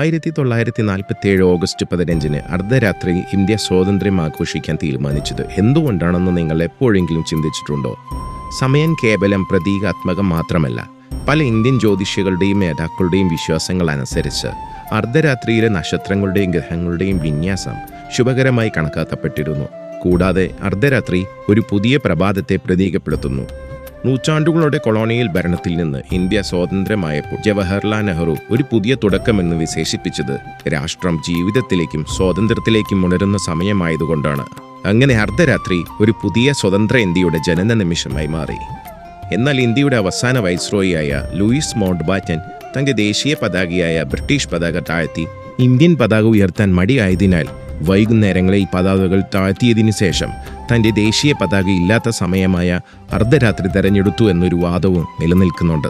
1947 August 15 അർദ്ധരാത്രി India സ്വാതന്ത്ര്യം ആഘോഷിക്കാൻ തീരുമാനിച്ചത് എന്തുകൊണ്ടാണെന്ന് നിങ്ങൾ എപ്പോഴെങ്കിലും ചിന്തിച്ചിട്ടുണ്ടോ? സമയം കേവലം പ്രതീകാത്മകം മാത്രമല്ല. പല ഇന്ത്യൻ ജ്യോതിഷികളുടെയും നേതാക്കളുടെയും വിശ്വാസങ്ങൾ അനുസരിച്ച് അർദ്ധരാത്രിയിലെ നക്ഷത്രങ്ങളുടെയും ഗ്രഹങ്ങളുടെയും വിന്യാസം ശുഭകരമായി കണക്കാക്കപ്പെട്ടിരുന്നു. കൂടാതെ അർദ്ധരാത്രി ഒരു പുതിയ പ്രഭാതത്തെ പ്രതീകപ്പെടുത്തുന്നു. നൂറ്റാണ്ടുകളുടെ കൊളോണിയൽ ഭരണത്തിൽ നിന്ന് ഇന്ത്യ സ്വാതന്ത്ര്യമായപ്പോൾ ജവഹർലാൽ നെഹ്റു ഒരു പുതിയ തുടക്കമെന്ന് വിശേഷിപ്പിച്ചത് രാഷ്ട്രം ജീവിതത്തിലേക്കും സ്വാതന്ത്ര്യത്തിലേക്കും ഉണരുന്ന സമയമായതുകൊണ്ടാണ്. അങ്ങനെ അർദ്ധരാത്രി ഒരു പുതിയ സ്വതന്ത്ര ഇന്ത്യയുടെ ജനന നിമിഷമായി മാറി. എന്നാൽ ഇന്ത്യയുടെ അവസാന വൈസ്രോയിയായ ലൂയിസ് മൗണ്ട് ബാറ്റൻ തന്റെ ദേശീയ പതാകയായ ബ്രിട്ടീഷ് പതാക താഴ്ത്തി ഇന്ത്യൻ പതാക ഉയർത്താൻ മടിയായതിനാൽ വൈകുന്നേരങ്ങളിൽ പതാകകൾ താഴ്ത്തിയതിനു ശേഷം തന്റെ ദേശീയ പതാക ഇല്ലാത്ത സമയമായ അർദ്ധരാത്രി തെരഞ്ഞെടുത്തു എന്നൊരു വാദവും നിലനിൽക്കുന്നുണ്ട്.